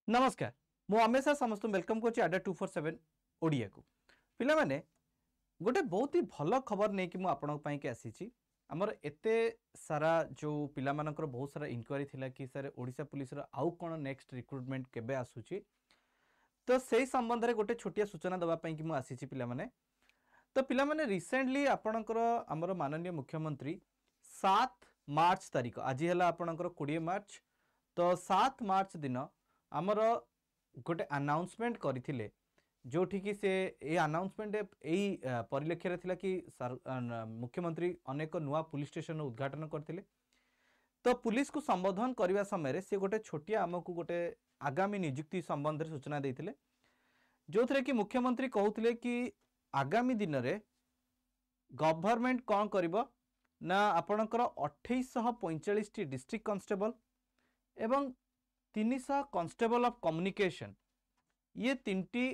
नमस्कार मु अमेशा समस्त वेलकम कर आडा 247 ओडिया को पिला माने गोटे बहुत ही भल खबर नहीं कि मुझे के आसी आमर एते सारा जो पिला मानकर बहुत सारा इनक्वारी थिला कि सर ओडिशा पुलिस रो आउ कोन नेक्स्ट रिक्रुटमेंट केबे आसुची तो सही संबंध रे गोटे छोटिया सूचना दबा कि मु आसी पिला माने तो पिला माने रिसेंटली आपणकर आमर माननीय मुख्यमंत्री 7 मार्च तारीख आज है आपणकर 20 मार्च तो 7 मार्च दिन आमर गोटे अनाउंसमेंट करथिले जोठी कि से ए अनाउंसमेंट एई परिलक्ष्य थिला कि मुख्यमंत्री अनेक नुआ पुलिस स्टेशन उद्घाटन करथिले तो पुलिस को संबोधन करने समय से गोटे छोटिया आमको गोटे आगामी नियुक्ति संबंध में सूचना देते जो थे कि मुख्यमंत्री कहते कि आगामी दिन में गवर्नमेंट कौन करिबो ना आपणकर 2845 डिस्ट्रिक्ट कांस्टेबल एवं 300 कांस्टेबल ऑफ कम्युनिकेशन ये तीनटी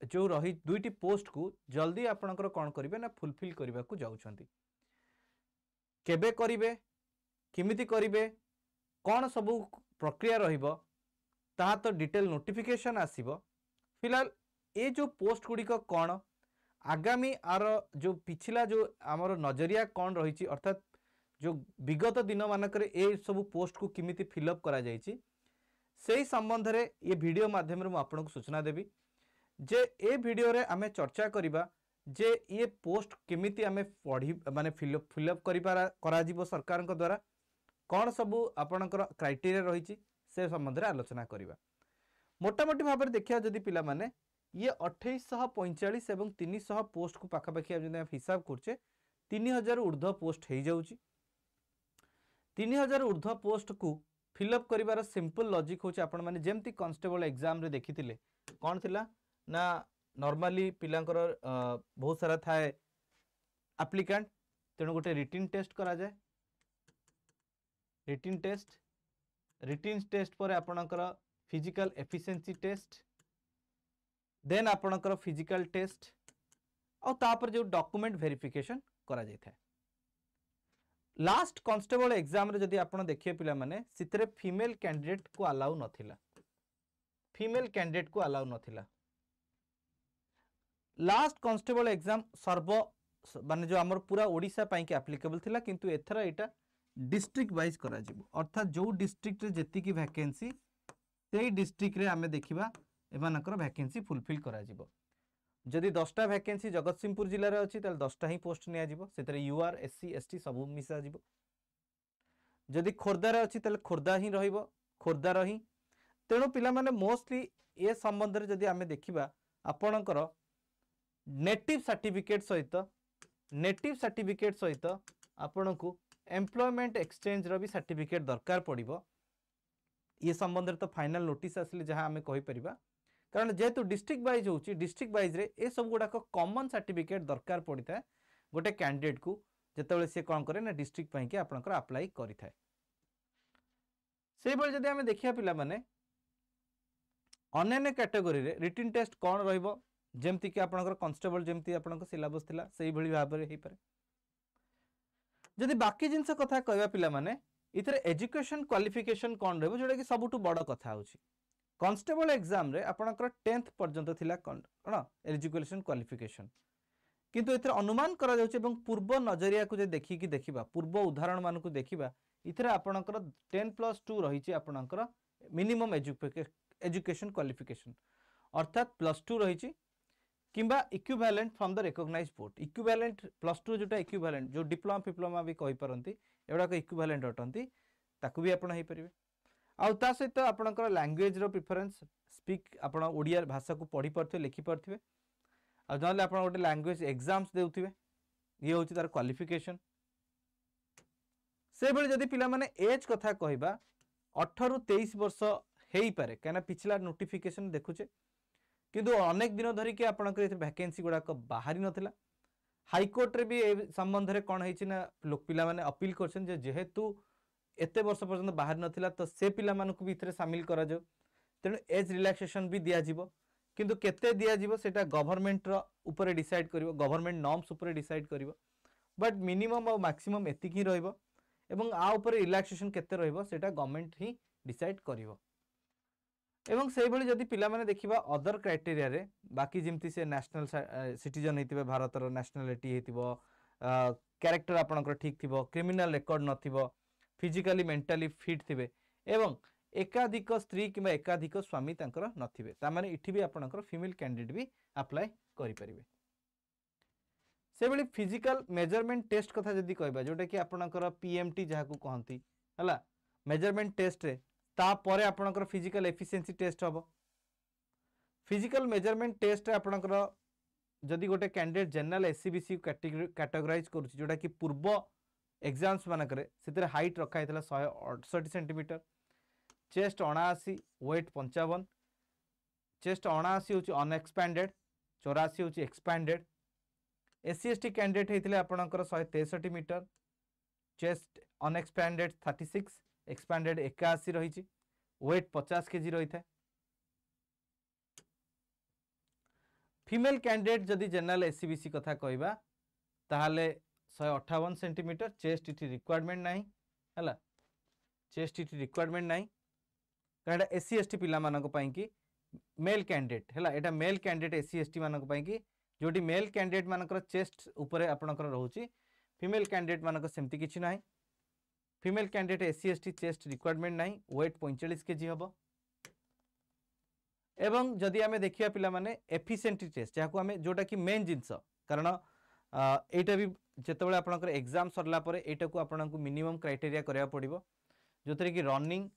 जो रही दुईटी पोस्ट को जल्दी आपणकर कौन करिवे ना फुलफिल करने को जाउछंती केबे करिवे किमिति करिवे कौन सब प्रक्रिया रहिबो ता तो डिटेल नोटिफिकेशन आसीबो फिलहाल ये जो पोस्ट गुड़िक कौन आगामी आर जो पिछला जो आमर नजरिया कौन रही अर्थात जो विगत दिन मानक ए सब पोस्ट को किमिति फिलअप करा जायछि से संबंध में ये वीडियो माध्यम रे आपको सूचना देवी जे ए वीडियो रे आमे चर्चा करिबा जे ये पोस्ट केमिति आमे पढ़ी माने फिलअप करा जीवो सरकार द्वारा कौन सबू आपणकर क्राइटेरिया रही से संबंध में आलोचना करवा मोटामोटी भाव में देखा जदि पिला माने ये 2845 एवं 300 पोस्ट को पाखापाखि हिसाब करछे 3000 ऊर्ध्व पोस्ट हो जाउची 3000 ऊर्ध्व पोस्ट को फिलअप करिवार सिंपल लॉजिक होची आपण माने जेमती कांस्टेबल एग्जाम रे देखिथिले कौन थिला ना नॉर्मली पिलांकर बहुत सारा थाए एप्लिकेंट तेणु गोटे रिटिन टेस्ट करा जाए रिटिन टेस्ट पर आपणकर फिजिकल एफिशिएंसी टेस्ट देन आपणकर फिजिकल टेस्ट और तापर जो डॉक्यूमेंट वेरिफिकेशन करा जाय था लास्ट कांस्टेबल एग्जाम रे जदि आपण देखिए पिला माने सितरे फीमेल कैंडिडेट को अलाउ नथिला लास्ट कांस्टेबल एग्जाम सर्व माने जो आमर पूरा ओडिशा पाई के एप्लीकेबल थिला किंतु एथरा एटा डिस्ट्रिक्ट वाइज करा जिवो अर्थात जो डिस्ट्रिक्ट रे जेति की वैकेंसी सेही डिस्ट्रिक्ट रे आमे देखिबा एमानकर वैकेंसी फुलफिल करा जिवो जदि 10टा वैकेंसी जगतसिंहपुर जिले में अच्छी 10टा ही पोस्ट नि यूआर एससी एसटी सब मिसा जीव जदि खोर्धार अच्छी खोर्धा ही खोर्धार ही तेणु पिला माने मोस्टली ए संबंध में जदि आमे देखिबा आपणकर नेटिव सर्टिफिकेट सहित आपण को एम्प्लॉयमेंट एक्सचेंज रो भी सर्टिफिकेट दरकार पड़िबो ये संबंध में तो फाइनल नोटिस आसिले जहां आमे कहि परिबा कारण जेहेतु डिस्ट्रिक्ट वाइज होची डिस्ट्रिक्ट वाइज रे ए सब गुडा कॉमन सर्टिफिकेट दरकार पड़ता है गोटे कैंडिडेट को जेतेबेले से कौन करे ना डिस्ट्रिक्ट पाई के आपनकर अप्लाई करि थाए से बेले जदि हमें देखिया पिला माने अन्य कैटेगरी रे रिटन टेस्ट कौन रहइबो जेमति कि आपनकर कांस्टेबल जेमति आपनकर सिलेबस थिला सेही भली भाव रे हे पारे जदि बाकी जिंस कथा कहबा पिला माने इथरे एजुकेशन क्वालिफिकेशन कौन रहइबो जोडा कि सबुटु बड़ कथा होची कांस्टेबल एग्जाम रे आपनकर 10th पर्यंत थिला कोन एजुकेशन क्वालिफिकेशन किंतु एथरे अनुमान करा जाउछ एवं पूर्व नजरिया को जे देखि कि देखिबा पूर्व उदाहरण मान को देखिबा इथरे आपनकर 10+2 रही छि आपनकर मिनिमम एजुकेशन क्वालिफिकेशन अर्थात +2 रही छि किंबा equivalent from the recognized board equivalent +2 जोटा इक्विवेलेंट जो डिप्लोमा भी कहि परंती एडा को इक्विवेलेंट अटंती ताकू भी आपण हेइ परिबे आउ ता सहित आपणकर लैंग्वेज रो प्रिफरेंस स्पीक आपण ओडिया भाषा को पढ़ी पारथिबे लिखि पारथिबे आ जले आपण गोटे लैंग्वेज एग्जाम्स देउथिबे ये होची तार क्वालिफिकेशन से बेले जदि पिला माने एज कथा कहबा 18 रु 23 वर्ष हेई पारे काना पिछला नोटिफिकेशन देखुचे किंतु अनेक दिन धरि के आपणकर वैकेंसी गुडा को बाहरी नथिला हाई कोर्ट रे भी ए संबंध रे कोन हेछि ना लोक पिला माने अपील करछन जे जेहेतु एते वर्ष पर्यंत बाहर नथिला तो से पिला मानकु भी इथरे शामिल करा जो तेणु एज रिलैक्सेशन भी दिया जीवो किंतु केते दिया जीवो सेटा गवर्नमेंट रो ऊपर डिसाइड करिवो गवर्नमेंट नॉर्म्स ऊपर डिसाइड करिवो बट मिनिमम और मैक्सिमम एतिक ही रहइबो एवं आ ऊपर रिलैक्सेशन केते रहइबो सेटा गवर्नमेंट ही डिसाइड करिवो एवं से भली जदि पिला माने देखिबा अदर क्राइटेरिया रे बाकी जिमती से नेशनल सिटीजन हेतिबे भारतर नेशनलिटी हेतिबो कैरेक्टर आपनकर ठीक थिबो क्रिमिनल रिकॉर्ड नथिबो फिजिकली मेंटली फिट थिबे एवं एकाधिक स्त्री किंबा एकाधिक स्वामी तांकर नथिबे ता माने इठी भी आपनकर फीमेल कैंडिडेट भी अप्लाई करि परिबे से भली फिजिकल मेजरमेंट टेस्ट कथा जदि कहबा जोटा कि आपनकर पीएमटी जहा को कहंती हला मेजरमेंट टेस्ट रे ता परे आपनकर फिजिकल एफिशिएंसी टेस्ट हबो फिजिकल मेजरमेंट टेस्ट रे आपनकर जदि गोटे कैंडिडेट जनरल एससीबीसी कैटेगराइज करूची जोटा कि पूर्व एग्जाम्स मानकरे सेतरे हाइट रखा हैतला 168 सेंटीमीटर चेस्ट 79 वेट 55 चेस्ट 79 होची अनएक्सपैंडेड 84 होची एक्सपैंडेड एससी एसटी कैंडिडेट हेतिले आपनकर 163 मीटर चेस्ट अनएक्सपैंडेड 36 एक्सपैंडेड 81 रही वेट 50 केजी रही था फीमेल कैंडिडेट जदि जनरल एससीबीसी कथा कहबा ताहाले 158 सेंटीमीटर चेस्ट इटी रिक्वायरमेंट नाही हला चेस्ट इटी रिक्वायरमेंट नाही काडा एससी एसटी पिला मानको पई कि मेल कैंडिडेट हला एटा मेल कैंडिडेट एससी एसटी मानको पई कि जोटी मेल कैंडिडेट मानकर चेस्ट ऊपर आपनकर रहउची फीमेल कैंडिडेट मानकर सेमती किछि नाही female candidate SC ST chest requirement नाही वेट 45 केजी हबो एवं जदि आमे देखिया पिला माने एफिशिएंसी टेस्ट जाको आमे जोटा कि मेन जिंस कारण एटा भी जेतेबेले आपनकर एग्जाम सरला परे एटा को आपनकु मिनिमम क्राइटेरिया करया पड़िबो जोतरे कि रनिंग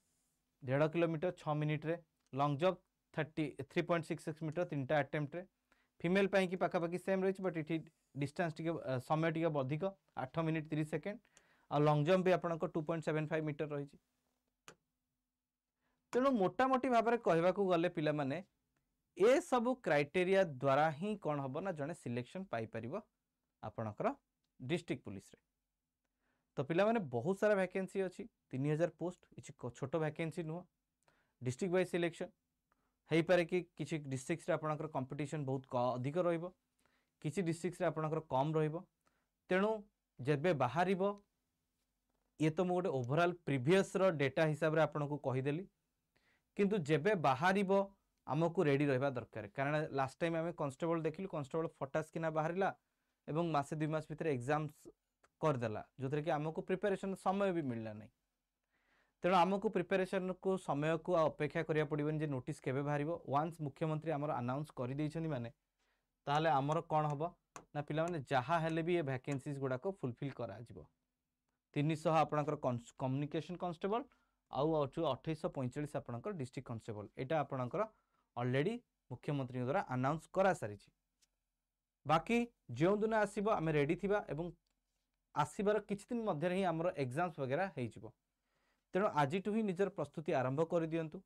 1.5 किलोमीटर 6 मिनिट रे लॉन्ग जंप 3.66 मीटर तीनटा अटेम्प्ट रे फीमेल पाई की पाखा पाखी सेम रही बट इठी डिस्टेंस टिके समय टिके अधिक 8 मिनिट 30 सेकेंड आ लॉन्ग जंप भी आपनक 2.75 मीटर रही तेणु मोटामोटी भाव में कहवा गले पिला माने ए सब क्राइटेरिया द्वारा ही कौन हम ना जड़े सिलेक्शन पाई परिबो आपनकर डिस्ट्रिक्ट पुलिस रे तो पिला माने बहुत सारा वैकेंसी अच्छी 3000 पोस्ट इछि छोट वैकेंसी नुह डिस्ट्रिक्ट वाइज सिलेक्शन हेई पारे कि किछि डिस्ट्रिक्ट रे आपनकर कंपटीशन बहुत अधिक रहिबो किछि डिस्ट्रिक्ट रे आपनकर कम रहिबो तेणु जेबे बाहरिबो ये तो मु गोटे ओवरऑल प्रीवियस रो डेटा हिसाब रे आपनको कहि देली किंतु जेबे बाहरिबो आमको रेडी रहिबा दरकार कारण लास्ट टाइम आमे कांस्टेबल देखिलु कांस्टेबल फटास किना बाहरिला एवं मासे 2 मास भीतर एग्जाम्स कर देला जोथरे कि आमको प्रिपरेशन समय भी मिलला नहीं तेणु आमको प्रिपरेशन को समय को अपेक्षा करिया पड़िबन जे नोटिस केबे बाहरिबो वांस मुख्यमंत्री हमर अनाउंस करि दैछनी माने ताले हमर कोन हबो ना पिला माने जहा हेले भी ये वैकेंसीज गुडा को फुलफिल करा जिवो 300 आपनकर कम्युनिकेशन कांस्टेबल आउ 2845 आपनकर डिस्ट्रिक्ट कांस्टेबल एटा आपनकर ऑलरेडी मुख्यमंत्री द्वारा अनाउंस करा सारी बाकी जो दिन आसीबो आमे रेडी थिबा एवं आसीबार किछि दिन मध्य ही हमर एग्जाम्स वगैरह हेइ जिवो तेणु आज ही निजर प्रस्तुति आरंभ कर दियंतु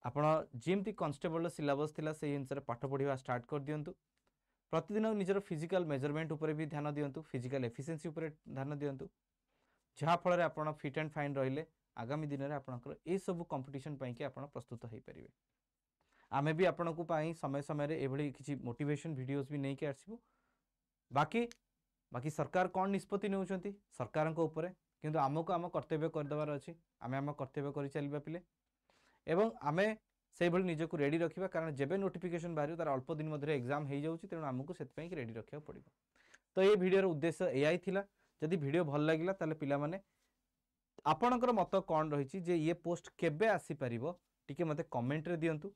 आपण जेमती कांस्टेबल सिलेबस थिला से अनुसार पाठ पढ़िबा स्टार्ट कर दियंतु प्रतिदिन निजर फिजिकल मेजरमेंट ऊपर भी ध्यान दियंतु फिजिकल एफिशिएंसी ऊपर ध्यान दियंतु जहा फल आपण फिट एंड फाइन रहिले आगामी दिन में आपनकर ए सब कंपटीशन पई के आपण प्रस्तुत होई परिबे आमे भी आपण को पई समय समय रे एभली किछि मोटिवेशन वीडियोस भी नै के आसीबो बाकी सरकार कोन निष्पत्ति नेउछंती सरकार को ऊपर किंतु आमको आम कर्तव्य कर देबार अछि आमे आम कर्तव्य करि चलबा पिले एवं आमे से भली निजको रेडी रखिबा कारण जेबे नोटिफिकेशन बाहर तार अल्प दिन मध्य एग्जाम हेइ जाउछि तेणु आमको सेत पई रेडी रखिया पड़िबो तो ये वीडियो रो उद्देश्य एआई थिला जदि वीडियो भल लागिला ताले पिला माने आपणकर मत कौन रही जे ये पोस्ट केबे आसी परिबो टिके मते कमेंट रे दियंतु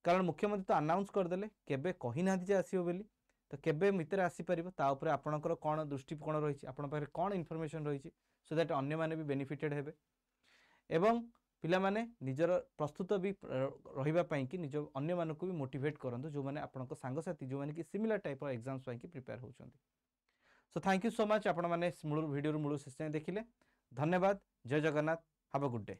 कारण मुख्यमंत्री तो अनाउंस करदेले केबे कहि ना जे आसीबो बेली तो केबे मित्र आसी परिबो ता ऊपर आपणकर कौन दृष्टिकोण रही आपण पाखे कौन इनफॉरमेशन रही सो दैट अन्य माने भी बेनिफिटेड हेबे एवं पिला माने निजर प्रस्तुत भी रहिबा पई कि निज अन्य मानको भी मोटिवेट करंतु जो माने आपणक संग साथी जो माने कि सिमिलर टाइप ऑफ एग्जाम्स पई कि प्रिपेयर होचंती so thank you so much आपण माने मूल वीडियो मूल शेष देखिले धन्यवाद जय Jagannath have a good day.